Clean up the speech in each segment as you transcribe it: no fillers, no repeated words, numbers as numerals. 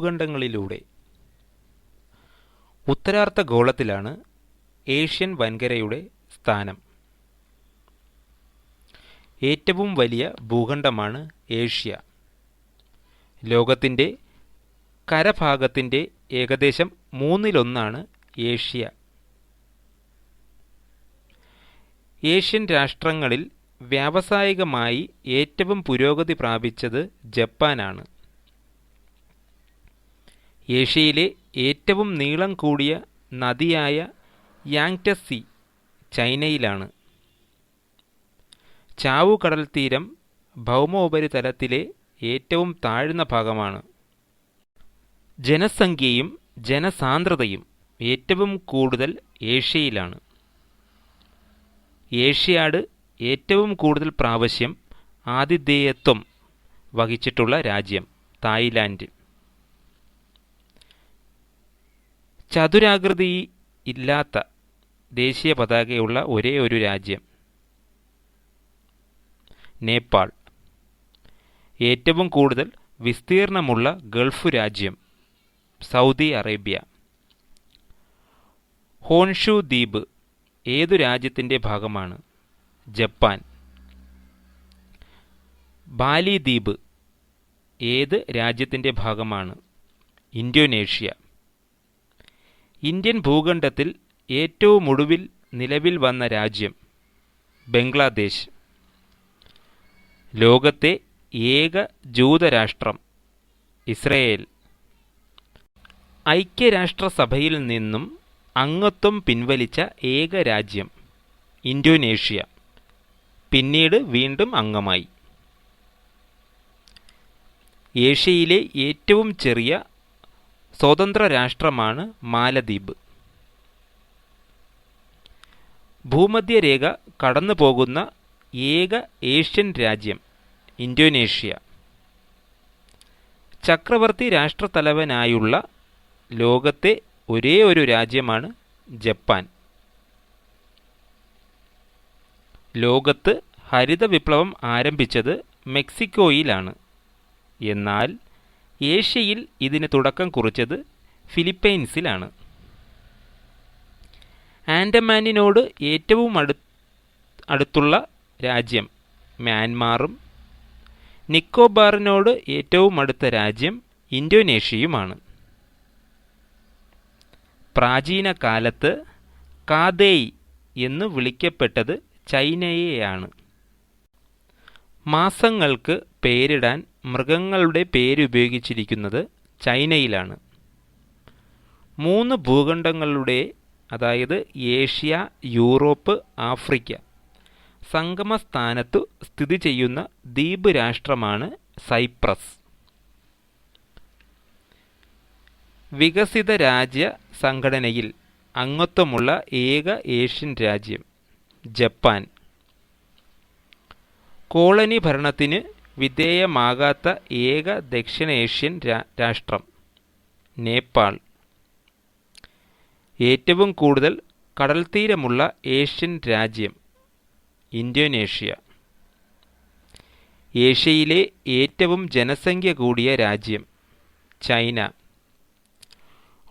ഭൂഖണ്ഡങ്ങളിലൂടെ. ഉത്തരാർദ്ധഗോളത്തിലാണ് Asian വൻകരയുടെ സ്ഥാനം. ഏറ്റവും വലിയ ഭൂഖണ്ഡമാണ് ഏഷ്യ. ലോകത്തിൻ്റെ കരഭാഗത്തിൻ്റെ ഏകദേശം 1/3 ഏഷ്യ. ഏഷ്യൻ രാഷ്ട്രങ്ങളിൽ വ്യാവസായികമായി ഏറ്റവും പുരോഗതി പ്രാപിച്ചത് ജപ്പാനാണ്. ഏഷ്യയിലെ ഏറ്റവും നീളം കൂടിയ നദിയായ യാങ്ടസി ചൈനയിലാണ്. ചാവു കടൽത്തീരം ഭൗമോപരിതലത്തിലെ ഏറ്റവും താഴ്ന്ന ഭാഗമാണ്. ജനസംഖ്യയും ജനസാന്ദ്രതയും ഏറ്റവും കൂടുതൽ ഏഷ്യയിലാണ്. ഏഷ്യാഡ് ഏറ്റവും കൂടുതൽ പ്രാവശ്യം ആതിഥേയത്വം വഹിച്ചിട്ടുള്ള രാജ്യം തായ്ലാൻഡ്. ചതുരാകൃതി ഇല്ലാത്ത ദേശീയ പതാകയുള്ള ഒരേയൊരു രാജ്യം നേപ്പാൾ. ഏറ്റവും കൂടുതൽ വിസ്തീർണമുള്ള ഗൾഫ് രാജ്യം സൗദി അറേബ്യ. ഹോൺഷു ദ്വീപ് ഏതു രാജ്യത്തിൻ്റെ ഭാഗമാണ്? ജപ്പാൻ. ബാലി ദ്വീപ് ഏത് രാജ്യത്തിൻ്റെ ഭാഗമാണ്? ഇന്തോനേഷ്യ. ഇന്ത്യൻ ഭൂഖണ്ഡത്തിൽ ഏറ്റവും ഒടുവിൽ നിലവിൽ വന്ന രാജ്യം ബംഗ്ലാദേശ്. ലോകത്തെ ഏക ജൂതരാഷ്ട്രം ഇസ്രയേൽ. ഐക്യരാഷ്ട്രസഭയിൽ നിന്നും അംഗത്വം പിൻവലിച്ച ഏക രാജ്യം ഇന്തോനേഷ്യ. പിന്നീട് വീണ്ടും അംഗമായി. ഏഷ്യയിലെ ഏറ്റവും ചെറിയ സ്വതന്ത്ര രാഷ്ട്രമാണ് മാലദ്വീപ്. ഭൂമധ്യരേഖ കടന്നു പോകുന്ന ഏക ഏഷ്യൻ രാജ്യം ഇന്തോനേഷ്യ. ചക്രവർത്തി രാഷ്ട്രത്തലവനായുള്ള ലോകത്തെ ഒരേ ഒരു രാജ്യമാണ് ജപ്പാൻ. ലോകത്ത് ഹരിത വിപ്ലവം ആരംഭിച്ചത് മെക്സിക്കോയിലാണ്. എന്നാൽ ഏഷ്യയിൽ ഇതിന് തുടക്കം കുറിച്ചത് ഫിലിപ്പൈൻസിലാണ്. ആൻഡമാനിനോട് ഏറ്റവും അടുത്തുള്ള രാജ്യം മ്യാൻമാറും നിക്കോബാറിനോട് ഏറ്റവും അടുത്ത രാജ്യം ഇന്തോനേഷ്യയുമാണ്. പ്രാചീന കാലത്ത് കാതേയ് എന്ന് വിളിക്കപ്പെട്ടത് ചൈനയെയാണ്. മാസങ്ങൾക്ക് പേരിടാൻ മൃഗങ്ങളുടെ പേരുപയോഗിച്ചിരിക്കുന്നത് ചൈനയിലാണ്. 3 ഭൂഖണ്ഡങ്ങളുടെ, അതായത് ഏഷ്യ, യൂറോപ്പ്, ആഫ്രിക്ക സംഗമസ്ഥാനത്തു സ്ഥിതി ചെയ്യുന്ന ദ്വീപ് രാഷ്ട്രമാണ് സൈപ്രസ്. വികസിത രാജ്യ സംഘടനയിൽ അംഗത്വമുള്ള ഏക ഏഷ്യൻ രാജ്യം ജപ്പാൻ. കോളനി ഭരണത്തിന് വിധേയമാകാത്ത ഏക ദക്ഷിണേഷ്യൻ രാഷ്ട്രം നേപ്പാൾ. ഏറ്റവും കൂടുതൽ കടൽത്തീരമുള്ള ഏഷ്യൻ രാജ്യം ഇന്തോനേഷ്യ. ഏഷ്യയിലെ ഏറ്റവും ജനസംഖ്യ കൂടിയ രാജ്യം ചൈന.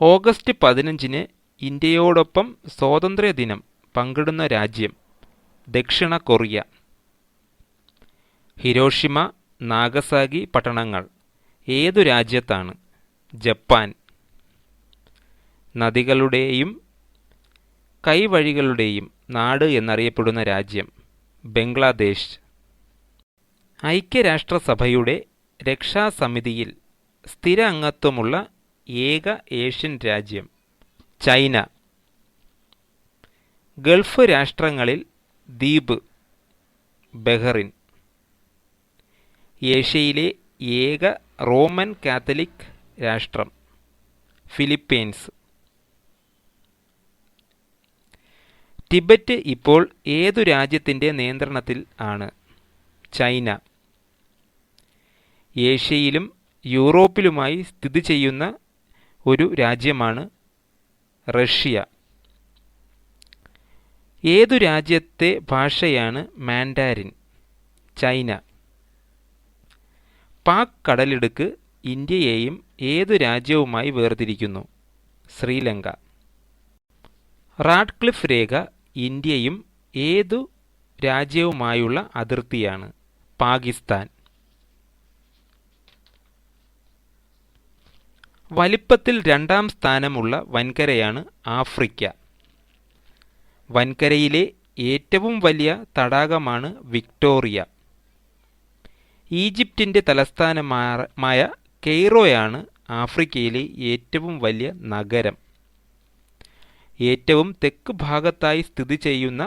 ഓഗസ്റ്റ് 15 ഇന്ത്യയോടൊപ്പം സ്വാതന്ത്ര്യദിനം പങ്കിടുന്ന രാജ്യം ദക്ഷിണ കൊറിയ. ഹിരോഷിമ, നാഗസാക്കി പട്ടണങ്ങൾ ഏതു രാജ്യത്താണ്? ജപ്പാൻ. നദികളുടെയും കൈവഴികളുടെയും നാട് എന്നറിയപ്പെടുന്ന രാജ്യം ബംഗ്ലാദേശ്. ഐക്യരാഷ്ട്രസഭയുടെ രക്ഷാസമിതിയിൽ സ്ഥിര അംഗത്വമുള്ള ഏക ഏഷ്യൻ രാജ്യം ചൈന. ഗൾഫ് രാഷ്ട്രങ്ങളിൽ ദ്വീപ് ബഹ്റിൻ. ഏഷ്യയിലെ ഏക റോമൻ കാത്തലിക് രാഷ്ട്രം ഫിലിപ്പീൻസ്. ടിബറ്റ് ഇപ്പോൾ ഏതു രാജ്യത്തിൻ്റെ നിയന്ത്രണത്തിൽ ആണ്? ചൈന. ഏഷ്യയിലും യൂറോപ്പിലുമായി സ്ഥിതി ചെയ്യുന്ന ഒരു രാജ്യമാണ് റഷ്യ. ഏതു രാജ്യത്തെ ഭാഷയാണ് മാൻഡാരിൻ? ചൈന. പാക് കടലിടുക്ക് ഇന്ത്യയെയും ഏതു രാജ്യവുമായി വേർതിരിക്കുന്നു? ശ്രീലങ്ക. റാഡ്ക്ലിഫ് രേഖ ഇന്ത്യയും ഏതു രാജ്യവുമായുള്ള അതിർത്തിയാണ്? പാകിസ്ഥാൻ. വലിപ്പത്തിൽ രണ്ടാം സ്ഥാനമുള്ള വൻകരയാണ് ആഫ്രിക്ക. വൻകരയിലെ ഏറ്റവും വലിയ തടാകമാണ് വിക്ടോറിയ. ഈജിപ്തിൻ്റെ തലസ്ഥാനമായ കെയ്റോയാണ് ആഫ്രിക്കയിലെ ഏറ്റവും വലിയ നഗരം. ഏറ്റവും തെക്ക് ഭാഗത്തായി സ്ഥിതി ചെയ്യുന്ന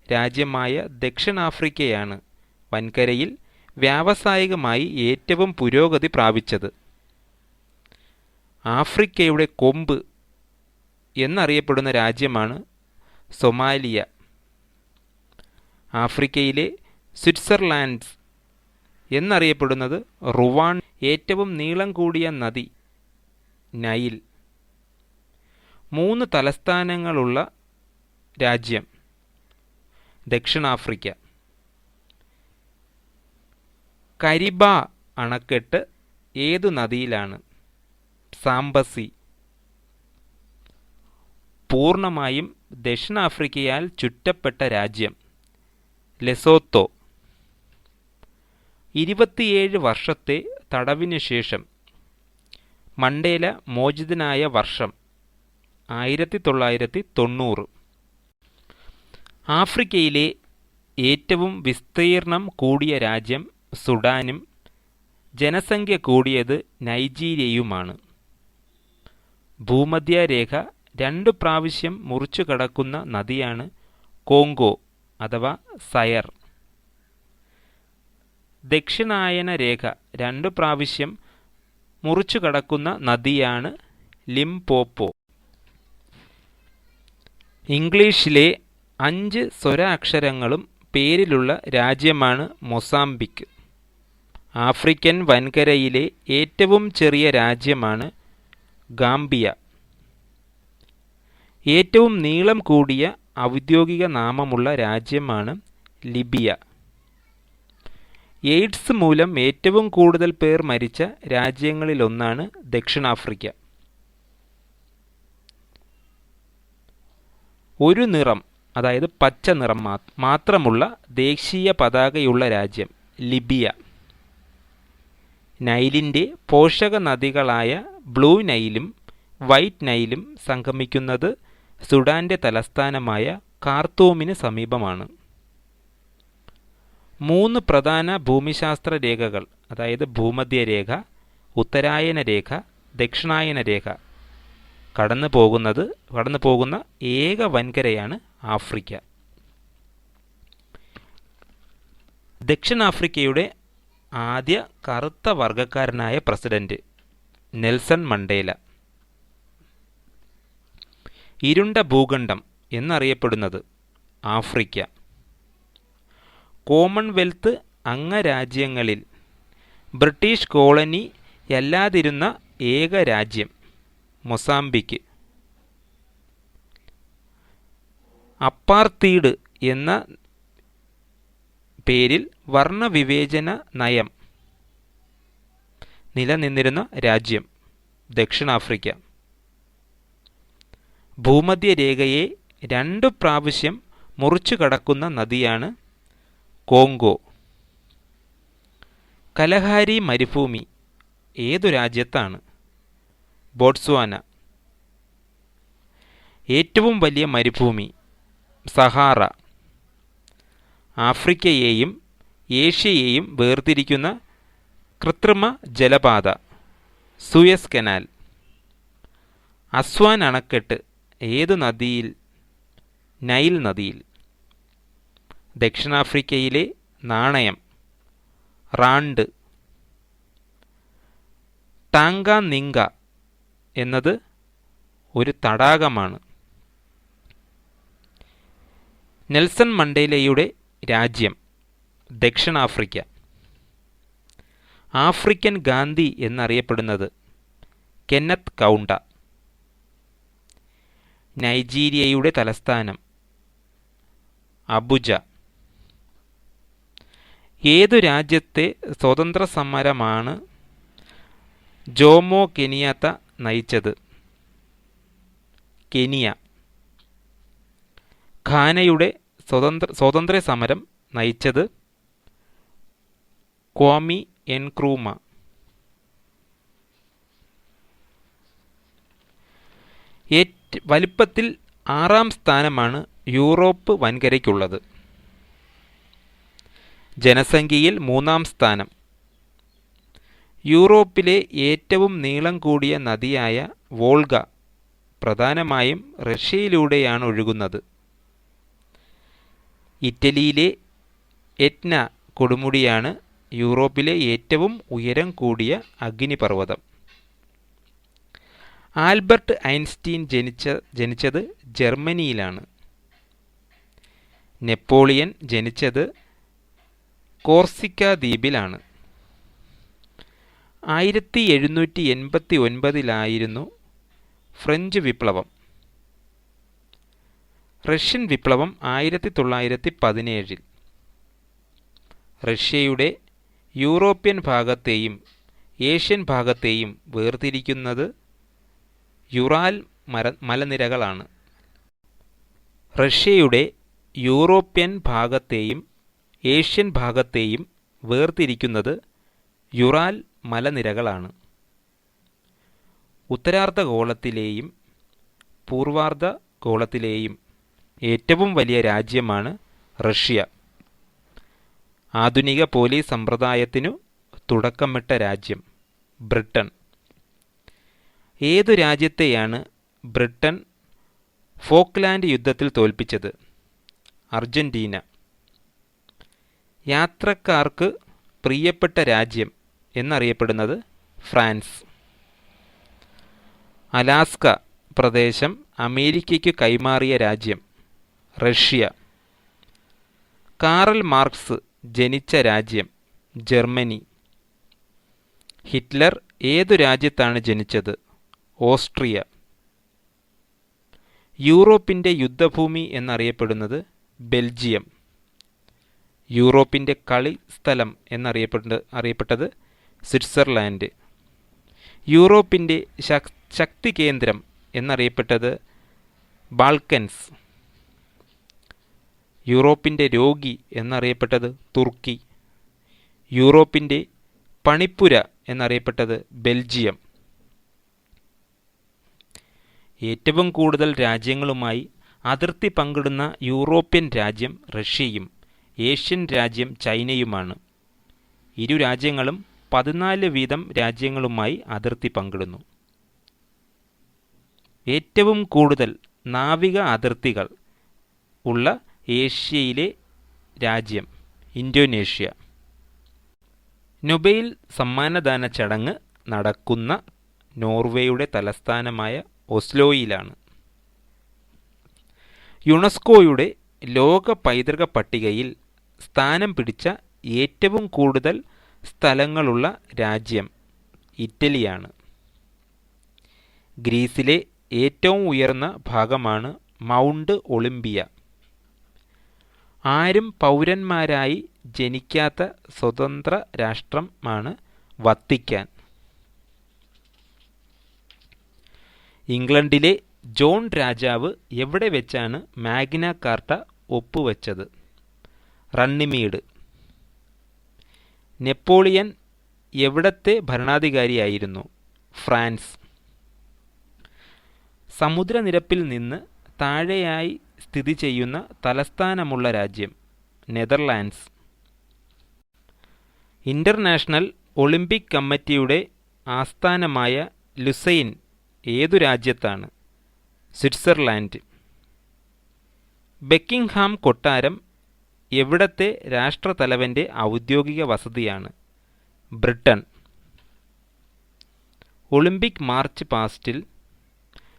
രാജ്യമായ ദക്ഷിണാഫ്രിക്കയാണ് വൻകരയിൽ വ്യാവസായികമായി ഏറ്റവും പുരോഗതി പ്രാപിച്ചത്. ആഫ്രിക്കയുടെ കൊമ്പ് എന്നറിയപ്പെടുന്ന രാജ്യമാണ് സൊമാലിയ. ആഫ്രിക്കയിലെ സ്വിറ്റ്സർലാൻഡ് എന്നറിയപ്പെടുന്നത് റുവാണ്ട. ഏറ്റവും നീളം കൂടിയ നദി നൈൽ. 3 തലസ്ഥാനങ്ങളുള്ള രാജ്യം ദക്ഷിണാഫ്രിക്ക. കരിബ അണക്കെട്ട് ഏതു നദിയിലാണ്? സാംബസി. പൂർണ്ണമായും ദക്ഷിണാഫ്രിക്കയാൽ ചുറ്റപ്പെട്ട രാജ്യം ലെസോത്തോ. 27 വർഷത്തെ തടവിനു ശേഷം മണ്ടേല മോചിതനായ വർഷം 1990. ആഫ്രിക്കയിലെ ഏറ്റവും വിസ്തീർണം കൂടിയ രാജ്യം സുഡാനും ജനസംഖ്യ കൂടിയത് നൈജീരിയയുമാണ്. ഭൂമധ്യരേഖ 2 പ്രാവശ്യം മുറിച്ചു കടക്കുന്ന നദിയാണ് കോങ്കോ അഥവാ സയർ. ദക്ഷിണായന രേഖ 2 പ്രാവശ്യം മുറിച്ചു കടക്കുന്ന നദിയാണ് ലിംപോപ്പോ. ഇംഗ്ലീഷിലെ 5 സ്വരാക്ഷരങ്ങളും പേരിലുള്ള രാജ്യമാണ് മൊസാംബിക്. ആഫ്രിക്കൻ വൻകരയിലെ ഏറ്റവും ചെറിയ രാജ്യമാണ് ഗാംബിയ. ഏറ്റവും നീളം കൂടിയ ഔദ്യോഗിക നാമമുള്ള രാജ്യമാണ് ലിബിയ. എയ്ഡ്സ് മൂലം ഏറ്റവും കൂടുതൽ പേർ മരിച്ച രാജ്യങ്ങളിലൊന്നാണ് ദക്ഷിണാഫ്രിക്ക. ഒരു നിറം, അതായത് പച്ച നിറം മാത്രമുള്ള ദേശീയ പതാകയുള്ള രാജ്യം ലിബിയ. നൈലിൻ്റെ പോഷക നദികളായ ബ്ലൂ നൈലും വൈറ്റ് നൈലും സംഗമിക്കുന്നത് സുഡാൻ്റെ തലസ്ഥാനമായ കാർത്തൂമിന് സമീപമാണ്. 3 പ്രധാന ഭൂമിശാസ്ത്ര രേഖകൾ, അതായത് ഭൂമധ്യരേഖ, ഉത്തരായന രേഖ, ദക്ഷിണായന രേഖ കടന്നു പോകുന്ന ഏക വൻകരയാണ് ആഫ്രിക്ക. ദക്ഷിണാഫ്രിക്കയുടെ ആദ്യ കറുത്ത വർഗക്കാരനായ പ്രസിഡന്റ് നെൽസൺ മണ്ടേല. ഇരുണ്ട ഭൂഖണ്ഡം എന്നറിയപ്പെടുന്നത് ആഫ്രിക്ക. കോമൺവെൽത്ത് അംഗരാജ്യങ്ങളിൽ ബ്രിട്ടീഷ് കോളനിയല്ലാതിരുന്ന ഏക രാജ്യം മൊസാംബിക്. അപ്പാർത്തീഡ് എന്ന പേരിൽ വർണ്ണവിവേചന നയം നിലനിന്നിരുന്ന രാജ്യം ദക്ഷിണാഫ്രിക്ക. ഭൂമധ്യരേഖയെ 2 പ്രാവശ്യം മുറിച്ചു കടക്കുന്ന നദിയാണ് കോങ്കോ. കലഹാരി മരുഭൂമി ഏതു രാജ്യത്താണ്? ബോട്സ്വാന. ഏറ്റവും വലിയ മരുഭൂമി സഹാറ. ആഫ്രിക്കയെയും ഏഷ്യയെയും വേർതിരിക്കുന്ന കൃത്രിമ ജലപാത സൂയസ് കനാൽ. അസ്വാൻ അണക്കെട്ട് ഏതു നദിയിൽ? നൈൽ നദിയിൽ. ദക്ഷിണാഫ്രിക്കയിലെ നാണയം റാണ്ട്. ടാങ്കാനിങ്ക എന്നത് ഒരു തടാകമാണ്. നെൽസൺ മണ്ടേലയുടെ രാജ്യം ദക്ഷിണാഫ്രിക്ക. ആഫ്രിക്കൻ ഗാന്ധി എന്നറിയപ്പെടുന്നത് കെന്നത്ത് കൗണ്ട. നൈജീരിയയുടെ തലസ്ഥാനം അബുജ. ഏതു രാജ്യത്തെ സ്വാതന്ത്ര്യ സമരമാണ് ജോമോ കെനിയാത്ത നയിച്ചത്? കെനിയ. ഘാനയുടെ സ്വാതന്ത്ര്യ സമരം നയിച്ചത്? ക്വാമി എൻക്രൂമ. വലിപ്പത്തിൽ 6-ാം സ്ഥാനമാണ് യൂറോപ്പ് വൻകരയ്ക്കുള്ളത്. ജനസംഖ്യയിൽ 3-ാം സ്ഥാനം. യൂറോപ്പിലെ ഏറ്റവും നീളം കൂടിയ നദിയായ വോൾഗ പ്രധാനമായും റഷ്യയിലൂടെയാണ് ഒഴുകുന്നത്. ഇറ്റലിയിലെ എറ്റ്ന കൊടുമുടിയാണ് യൂറോപ്പിലെ ഏറ്റവും ഉയരം കൂടിയ അഗ്നിപർവ്വതം. ആൽബർട്ട് ഐൻസ്റ്റീൻ ജനിച്ചത് ജർമ്മനിയിലാണ്. നെപ്പോളിയൻ ജനിച്ചത് കോർസിക്ക ദ്വീപിലാണ്. 1789 ഫ്രഞ്ച് വിപ്ലവം. റഷ്യൻ വിപ്ലവം 1917. റഷ്യയുടെ യൂറോപ്യൻ ഭാഗത്തെയും ഏഷ്യൻ ഭാഗത്തെയും വേർതിരിക്കുന്നത് യുറാൽ മലനിരകളാണ്. റഷ്യയുടെ യൂറോപ്യൻ ഭാഗത്തെയും ഏഷ്യൻ ഭാഗത്തെയും വേർതിരിക്കുന്നത് യുറാൽ മലനിരകളാണ്. ഉത്തരാർദ്ധഗോളത്തിലെയും പൂർവാർദ്ധഗോളത്തിലെയും ഏറ്റവും വലിയ രാജ്യമാണ് റഷ്യ. ആധുനിക പോലീസ് സമ്പ്രദായത്തിനു തുടക്കമിട്ട രാജ്യം ബ്രിട്ടൻ. ഏതു രാജ്യത്തെയാണ് ബ്രിട്ടൻ ഫോക്ലാൻഡ് യുദ്ധത്തിൽ തോൽപ്പിച്ചത്? അർജന്റീന. യാത്രക്കാർക്ക് പ്രിയപ്പെട്ട രാജ്യം എന്നറിയപ്പെടുന്നത് ഫ്രാൻസ്. അലാസ്ക പ്രദേശം അമേരിക്കയ്ക്കു കൈമാറിയ രാജ്യം റഷ്യ. കാറൽ മാർക്സ് ജനിച്ച രാജ്യം ജർമ്മനി. ഹിറ്റ്ലർ ഏതു രാജ്യത്താണ് ജനിച്ചത്? ഓസ്ട്രിയ. യൂറോപ്പിൻ്റെ യുദ്ധഭൂമി എന്നറിയപ്പെടുന്നത് ബെൽജിയം. യൂറോപ്പിൻ്റെ കളിസ്ഥലം എന്നറിയപ്പെട്ടത് സ്വിറ്റ്സർലാൻഡ്. യൂറോപ്പിൻ്റെ ശക്തി കേന്ദ്രം എന്നറിയപ്പെട്ടത് ബാൾക്കൻസ്. യൂറോപ്പിൻ്റെ രോഗി എന്നറിയപ്പെട്ടത് തുർക്കി. യൂറോപ്പിൻ്റെ പണിപ്പുര എന്നറിയപ്പെട്ടത് ബെൽജിയം. ഏറ്റവും കൂടുതൽ രാജ്യങ്ങളുമായി അതിർത്തി പങ്കിടുന്ന യൂറോപ്യൻ രാജ്യം റഷ്യയും ഏഷ്യൻ രാജ്യം ചൈനയുമാണ്. ഇരു രാജ്യങ്ങളും 14 വീതം രാജ്യങ്ങളുമായി അതിർത്തി പങ്കിടുന്നു. ഏറ്റവും കൂടുതൽ നാവിക അതിർത്തികൾ ഉള്ള ഏഷ്യയിലെ രാജ്യം ഇന്തോനേഷ്യ. നൊബേൽ സമ്മാനദാന ചടങ്ങ് നടക്കുന്ന നോർവേയുടെ തലസ്ഥാനമായ ഓസ്ലോയിലാണ്. യുനെസ്കോയുടെ ലോക പൈതൃക പട്ടികയിൽ സ്ഥാനം പിടിച്ച ഏറ്റവും കൂടുതൽ സ്ഥലങ്ങളുള്ള രാജ്യം ഇറ്റലിയാണ്. ഗ്രീസിലെ ഏറ്റവും ഉയർന്ന ഭാഗമാണ് മൗണ്ട് ഒളിമ്പിയ. ആരും പൗരന്മാരായി ജനിക്കാത്ത സ്വതന്ത്ര രാഷ്ട്രമാണ് വത്തിക്കാൻ. ഇംഗ്ലണ്ടിലെ ജോൺ രാജാവ് എവിടെ വെച്ചാണ് മാഗ്ന കാർട്ട ഒപ്പുവെച്ചത്? റണ്ണിമീഡ്. നെപ്പോളിയൻ എവിടത്തെ ഭരണാധികാരിയായിരുന്നു? ഫ്രാൻസ്. സമുദ്രനിരപ്പിൽ നിന്ന് താഴെയായി സ്ഥിതി ചെയ്യുന്ന തലസ്ഥാനമുള്ള രാജ്യം നെതർലാൻഡ്സ്. ഇൻ്റർനാഷണൽ ഒളിമ്പിക് കമ്മിറ്റിയുടെ ആസ്ഥാനമായ ലുസൈൻ ഏതു രാജ്യത്താണ്? സ്വിറ്റ്സർലാൻഡ്. ബക്കിംഗ്ഹാം കൊട്ടാരം എവിടത്തെ രാഷ്ട്രത്തലവൻ്റെ ഔദ്യോഗിക വസതിയാണ്? ബ്രിട്ടൻ. ഒളിമ്പിക് മാർച്ച് പാസ്റ്റിൽ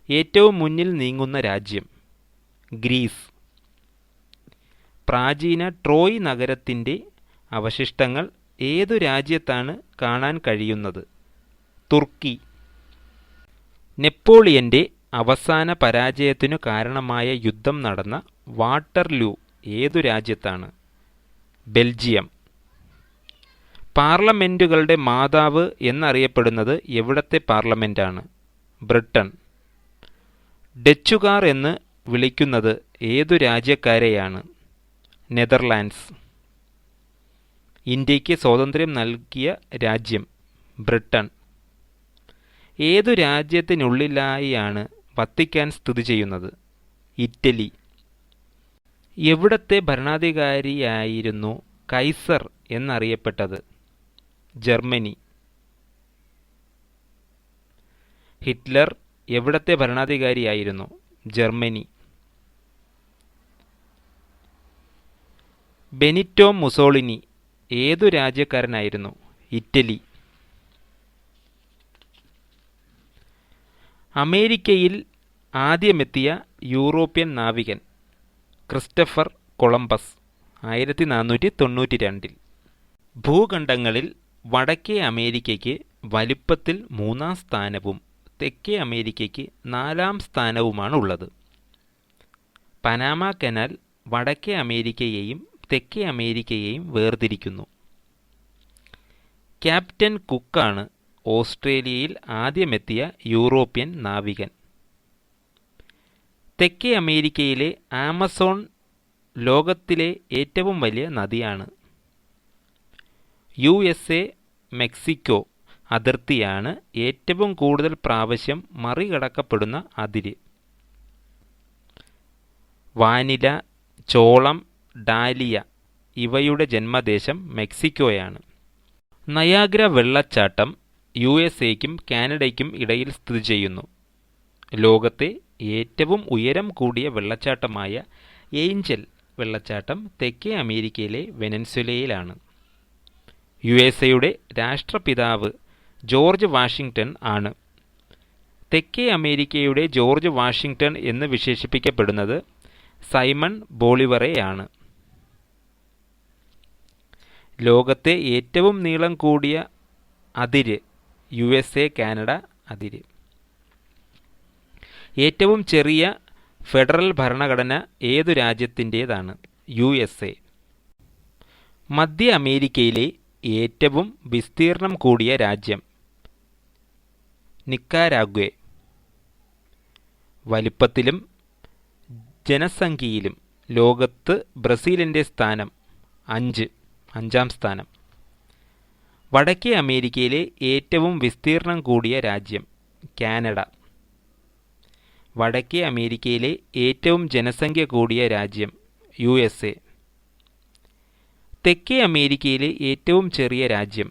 ഏറ്റവും മുന്നിൽ നീങ്ങുന്ന രാജ്യം ഗ്രീസ്. പ്രാചീന ട്രോയ് നഗരത്തിൻ്റെ അവശിഷ്ടങ്ങൾ ഏതു രാജ്യത്താണ് കാണാൻ കഴിയുന്നത്? തുർക്കി. നെപ്പോളിയൻ്റെ അവസാന പരാജയത്തിനു കാരണമായ യുദ്ധം നടന്ന വാട്ടർലൂ ഏതു രാജ്യത്താണ്? ബെൽജിയം. പാർലമെൻറ്റുകളുടെ മാതാവ് എന്നറിയപ്പെടുന്നത് എവിടത്തെ പാർലമെൻറ്റാണ്? ബ്രിട്ടൻ. ഡച്ചുകാർ എന്ന് വിളിക്കുന്നത് ഏതു രാജ്യക്കാരെയാണ്? നെതർലാൻഡ്സ്. ഇന്ത്യക്ക് സ്വാതന്ത്ര്യം നൽകിയ രാജ്യം? ബ്രിട്ടൻ. ഏതു രാജ്യത്തിനുള്ളിലായാണ് വത്തിക്കാൻ സ്ഥിതി ചെയ്യുന്നത്? ഇറ്റലി. എവിടത്തെ ഭരണാധികാരിയായിരുന്നു കൈസർ എന്നറിയപ്പെട്ടത്? ജർമ്മനി. ഹിറ്റ്ലർ എവിടത്തെ ഭരണാധികാരിയായിരുന്നു? ജർമ്മനി. ബെനിറ്റോ മുസോളിനി ഏതു രാജ്യക്കാരനായിരുന്നു? ഇറ്റലി. അമേരിക്കയിൽ ആദ്യമെത്തിയ യൂറോപ്യൻ നാവികൻ? Christopher Columbus 1492. ഭൂഖണ്ഡങ്ങളിൽ വടക്കേ അമേരിക്കയ്ക്ക് വലിപ്പത്തിൽ 3-ാം സ്ഥാനവും തെക്കേ അമേരിക്കയ്ക്ക് 4-ാം സ്ഥാനവുമാണുള്ളത്. പനാമ കനാൽ വടക്കേ അമേരിക്കയെയും തെക്കേ അമേരിക്കയെയും വേർതിരിക്കുന്നു. ക്യാപ്റ്റൻ കുക്കാണ് ഓസ്ട്രേലിയയിൽ ആദ്യമെത്തിയ യൂറോപ്യൻ നാവികൻ. തെക്കേ അമേരിക്കയിലെ ആമസോൺ ലോകത്തിലെ ഏറ്റവും വലിയ നദിയാണ്. USA മെക്സിക്കോ അതിർത്തിയാണ് ഏറ്റവും കൂടുതൽ പ്രാവശ്യം മറികടക്കപ്പെടുന്ന അതിര്. വാനില, ചോളം, ഡാലിയ ഇവയുടെ ജന്മദേശം മെക്സിക്കോയാണ്. നയാഗ്ര വെള്ളച്ചാട്ടം USAയ്ക്കും കാനഡയ്ക്കും ഇടയിൽ സ്ഥിതി ചെയ്യുന്നു. ലോകത്തെ ഏറ്റവും ഉയരം കൂടിയ വെള്ളച്ചാട്ടമായ ഏഞ്ചൽ വെള്ളച്ചാട്ടം തെക്കേ അമേരിക്കയിലെ വെനസ്വേലയിലാണ്. USAയുടെ രാഷ്ട്രപിതാവ് ജോർജ് വാഷിങ്ടൺ ആണ്. തെക്കേ അമേരിക്കയുടെ ജോർജ് വാഷിങ്ടൺ എന്ന് വിശേഷിപ്പിക്കപ്പെടുന്നത് സൈമൺ ബോളിവറെയാണ്. ലോകത്തെ ഏറ്റവും നീളം കൂടിയ അതിര് USA കാനഡ അതിര്. ഏറ്റവും ചെറിയ ഫെഡറൽ ഭരണഘടന ഏതു രാജ്യത്തിൻ്റേതാണ്? USA. മധ്യ അമേരിക്കയിലെ ഏറ്റവും വിസ്തീർണം കൂടിയ രാജ്യം? നിക്കാരാഗ്വേ. വലിപ്പത്തിലും ജനസംഖ്യയിലും ലോകത്ത് ബ്രസീലിൻ്റെ സ്ഥാനം 5-ാം സ്ഥാനം. വടക്കേ അമേരിക്കയിലെ ഏറ്റവും വിസ്തീർണം കൂടിയ രാജ്യം? കാനഡ. വടക്കേ അമേരിക്കയിലെ ഏറ്റവും ജനസംഖ്യ കൂടിയ രാജ്യം? USA. തെക്കേ അമേരിക്കയിലെ ഏറ്റവും ചെറിയ രാജ്യം?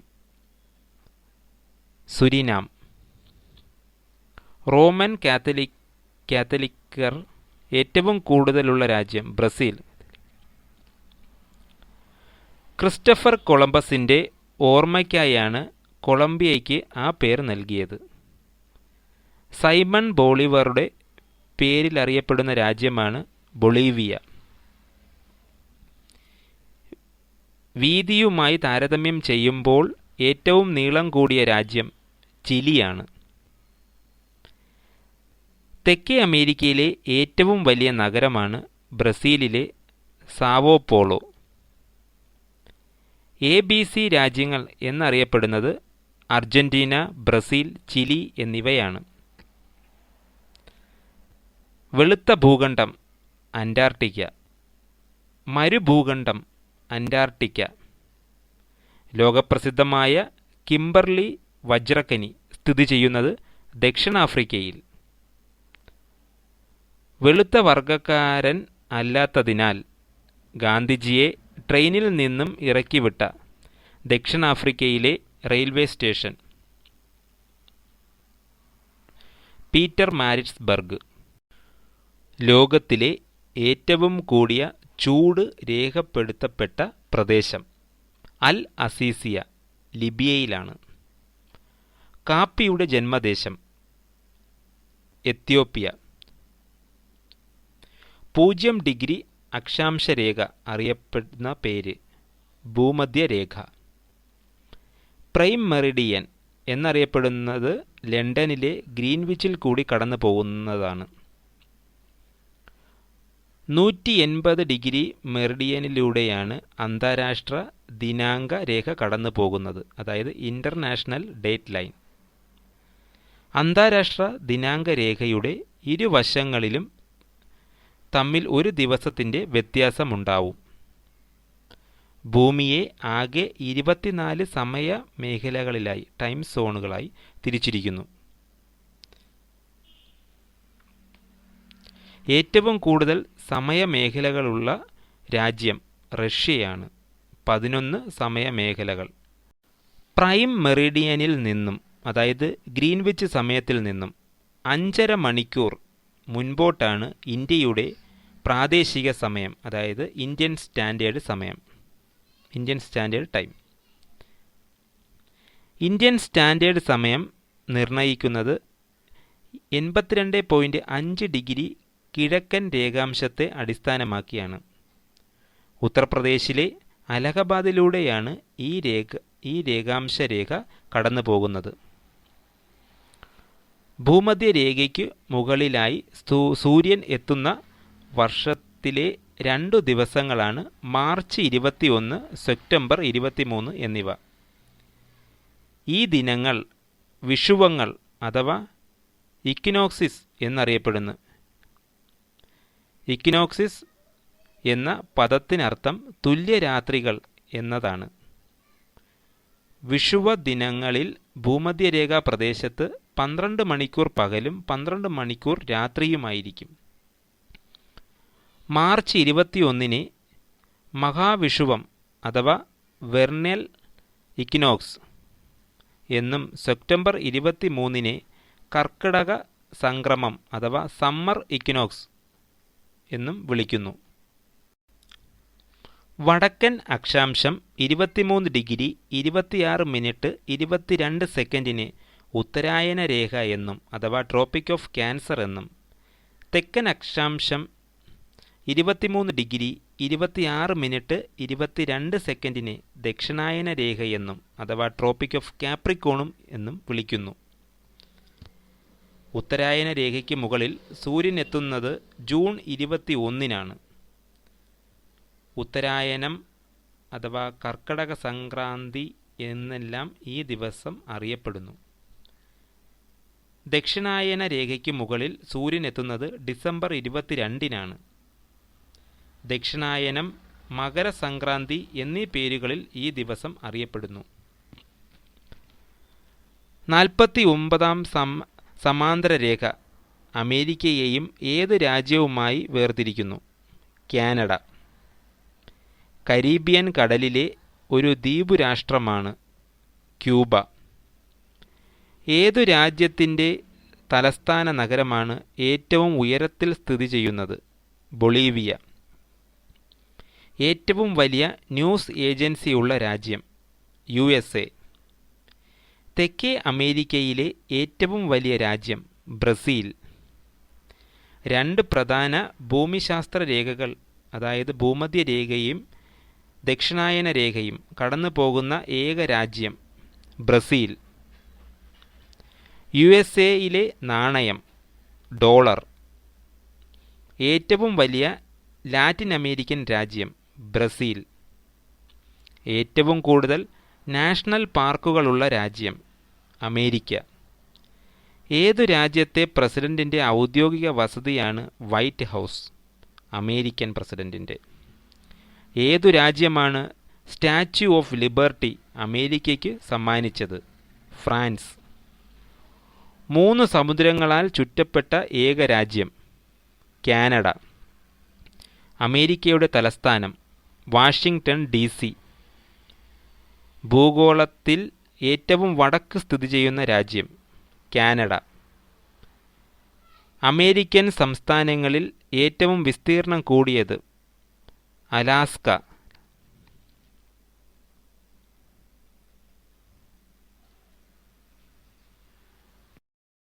സുരിനാം. റോമൻ കാത്തലിക്കർ ഏറ്റവും കൂടുതലുള്ള രാജ്യം? ബ്രസീൽ. ക്രിസ്റ്റഫർ കൊളംബസിൻ്റെ ഓർമ്മയ്ക്കായാണ് കൊളംബിയയ്ക്ക് ആ പേര് നൽകിയത്. സൈമൺ ബോളിവറുടെ പേരിലറിയപ്പെടുന്ന രാജ്യമാണ് ബൊളീവിയ. വീതിയുമായി താരതമ്യം ചെയ്യുമ്പോൾ ഏറ്റവും നീളം കൂടിയ രാജ്യം ചിലിയാണ്. തെക്കേ അമേരിക്കയിലെ ഏറ്റവും വലിയ നഗരമാണ് ബ്രസീലിലെ സാവോപോളോ. ABC രാജ്യങ്ങൾ എന്നറിയപ്പെടുന്നത് അർജന്റീന, ബ്രസീൽ, ചിലി എന്നിവയാണ്. വെളുത്ത ഭൂഖണ്ഡം അന്റാർട്ടിക്ക. മരുഭൂഖണ്ഡം അന്റാർട്ടിക്ക. ലോകപ്രസിദ്ധമായ കിംബർലി വജ്രഖനി സ്ഥിതി ചെയ്യുന്നത് ദക്ഷിണാഫ്രിക്കയിൽ. വെളുത്ത വർഗക്കാരൻ അല്ലാത്തതിനാൽ ഗാന്ധിജിയെ ട്രെയിനിൽ നിന്നും ഇറക്കിവിട്ട ദക്ഷിണാഫ്രിക്കയിലെ റെയിൽവേ സ്റ്റേഷൻ? Peter Maritzburg. ലോകത്തിലെ ഏറ്റവും കൂടിയ ചൂട് രേഖപ്പെടുത്തപ്പെട്ട പ്രദേശം? അൽ അസീസിയ, ലിബിയയിലാണ്. കാപ്പിയുടെ ജന്മദേശം? എത്യോപ്യ. 0 ഡിഗ്രി അക്ഷാംശരേഖ അറിയപ്പെടുന്ന പേര്? ഭൂമധ്യരേഖ. പ്രൈം മെറിഡിയൻ എന്നറിയപ്പെടുന്നത് ലണ്ടനിലെ ഗ്രീൻവിച്ചിൽ കൂടി കടന്നു പോകുന്നതാണ്. 180 ഡിഗ്രി മെറിഡിയനിലൂടെയാണ് അന്താരാഷ്ട്ര ദിനാങ്ക രേഖ കടന്നു പോകുന്നത്, അതായത് ഇൻ്റർനാഷണൽ ഡേറ്റ് ലൈൻ. അന്താരാഷ്ട്ര ദിനാങ്ക രേഖയുടെ ഇരുവശങ്ങളിലും തമ്മിൽ ഒരു ദിവസത്തിൻ്റെ വ്യത്യാസമുണ്ടാവും. ഭൂമിയെ ആകെ 24 സമയ മേഖലകളിലായി, ടൈം സോണുകളായി തിരിച്ചിരിക്കുന്നു. ഏറ്റവും കൂടുതൽ സമയമേഖലകളുള്ള രാജ്യം റഷ്യയാണ്, 11 സമയമേഖലകൾ. പ്രൈം മെറിഡിയനിൽ നിന്നും, അതായത് ഗ്രീൻവിച്ച് സമയത്തിൽ നിന്നും 5½ മണിക്കൂർ മുൻപോട്ടാണ് ഇന്ത്യയുടെ പ്രാദേശിക സമയം, അതായത് ഇന്ത്യൻ സ്റ്റാൻഡേർഡ് സമയം, Indian standard time. Indian standard സമയം നിർണ്ണയിക്കുന്നത് 82.5 ഡിഗ്രി കിഴക്കൻ രേഖാംശത്തെ അടിസ്ഥാനമാക്കിയാണ്. ഉത്തർപ്രദേശിലെ അലഹബാദിലൂടെയാണ് ഈ രേഖാംശ രേഖ കടന്നു പോകുന്നത്. ഭൂമധ്യരേഖയ്ക്ക് മുകളിലായി സൂര്യൻ എത്തുന്ന വർഷത്തിലെ 2 ദിവസങ്ങളാണ് മാർച്ച് 21, സെപ്റ്റംബർ 23 എന്നിവ. ഈ ദിനങ്ങൾ വിഷുവങ്ങൾ അഥവാ ഇക്വിനോക്സിസ് എന്നറിയപ്പെടുന്നു. ഇക്വിനോക്സിസ് എന്ന പദത്തിനർത്ഥം തുല്യരാത്രികൾ എന്നതാണ്. വിഷുവ ദിനങ്ങളിൽ ഭൂമധ്യരേഖാ പ്രദേശത്ത് 12 മണിക്കൂർ പകലും 12 മണിക്കൂർ രാത്രിയുമായിരിക്കും. മാർച്ച് 21 മഹാവിഷുവം അഥവാ വെർണൽ ഇക്വിനോക്സ് എന്നും സെപ്റ്റംബർ 23 കർക്കിടക സംക്രമം അഥവാ സമ്മർ ഇക്വിനോക്സ് എന്നും വിളിക്കുന്നു. വടക്കൻ അക്ഷാംശം 23 ഡിഗ്രി 26 മിനിറ്റ് 22 സെക്കൻഡിന് ഉത്തരായന രേഖ എന്നും അഥവാ ട്രോപ്പിക് ഓഫ് ക്യാൻസർ എന്നും, തെക്കൻ അക്ഷാംശം 23 ഡിഗ്രി 26 മിനിറ്റ് 22 സെക്കൻഡിന് ദക്ഷിണായന രേഖ എന്നും അഥവാ ട്രോപ്പിക് ഓഫ് കാപ്രിക്കോണും എന്നും വിളിക്കുന്നു. ഉത്തരായന രേഖയ്ക്ക് മുകളിൽ സൂര്യൻ എത്തുന്നത് ജൂൺ 21 ഉത്തരായനം അഥവാ കർക്കടക സംക്രാന്തി എന്നെല്ലാം ഈ ദിവസം അറിയപ്പെടുന്നു. ദക്ഷിണായന രേഖയ്ക്ക് മുകളിൽ സൂര്യൻ എത്തുന്നത് ഡിസംബർ 22 ദക്ഷിണായനം, മകരസംക്രാന്തി എന്നീ പേരുകളിൽ ഈ ദിവസം അറിയപ്പെടുന്നു. 49-ാം സമാന്തര രേഖ അമേരിക്കയെയും ഏത് രാജ്യവുമായി വേർതിരിക്കുന്നു? കാനഡ. കരീബിയൻ കടലിലെ ഒരു ദ്വീപ് രാഷ്ട്രമാണ് ക്യൂബ. ഏതു രാജ്യത്തിൻ്റെ തലസ്ഥാന നഗരമാണ് ഏറ്റവും ഉയരത്തിൽ സ്ഥിതി ചെയ്യുന്നത്? ബൊളീവിയ. ഏറ്റവും വലിയ ന്യൂസ് ഏജൻസിയുള്ള രാജ്യം? USA. തെക്കേ അമേരിക്കയിലെ ഏറ്റവും വലിയ രാജ്യം? ബ്രസീൽ. 2 പ്രധാന ഭൂമിശാസ്ത്ര രേഖകൾ, അതായത് ഭൂമധ്യരേഖയും ദക്ഷിണായന രേഖയും കടന്നു പോകുന്ന ഏക രാജ്യം? ബ്രസീൽ. USA നാണയം ഡോളർ. ഏറ്റവും വലിയ ലാറ്റിൻ അമേരിക്കൻ രാജ്യം? ബ്രസീൽ. ഏറ്റവും കൂടുതൽ നാഷണൽ പാർക്കുകളുള്ള രാജ്യം? അമേരിക്ക. ഏതു രാജ്യത്തെ പ്രസിഡന്റിൻ്റെ ഔദ്യോഗിക വസതിയാണ് വൈറ്റ് ഹൗസ്? അമേരിക്കൻ പ്രസിഡന്റിൻ്റെ. ഏതു രാജ്യമാണ് സ്റ്റാച്യു ഓഫ് ലിബർട്ടി അമേരിക്കയ്ക്ക് സമ്മാനിച്ചത്? ഫ്രാൻസ്. 3 സമുദ്രങ്ങളാൽ ചുറ്റപ്പെട്ട ഏക രാജ്യം? കാനഡ. അമേരിക്കയുടെ തലസ്ഥാനം? Washington DC. ഭൂഗോളത്തിൽ ഏറ്റവും വടക്ക് സ്ഥിതി ചെയ്യുന്ന രാജ്യം? കാനഡ. അമേരിക്കൻ സംസ്ഥാനങ്ങളിൽ ഏറ്റവും വിസ്തീർണം കൂടിയത്? അലാസ്ക.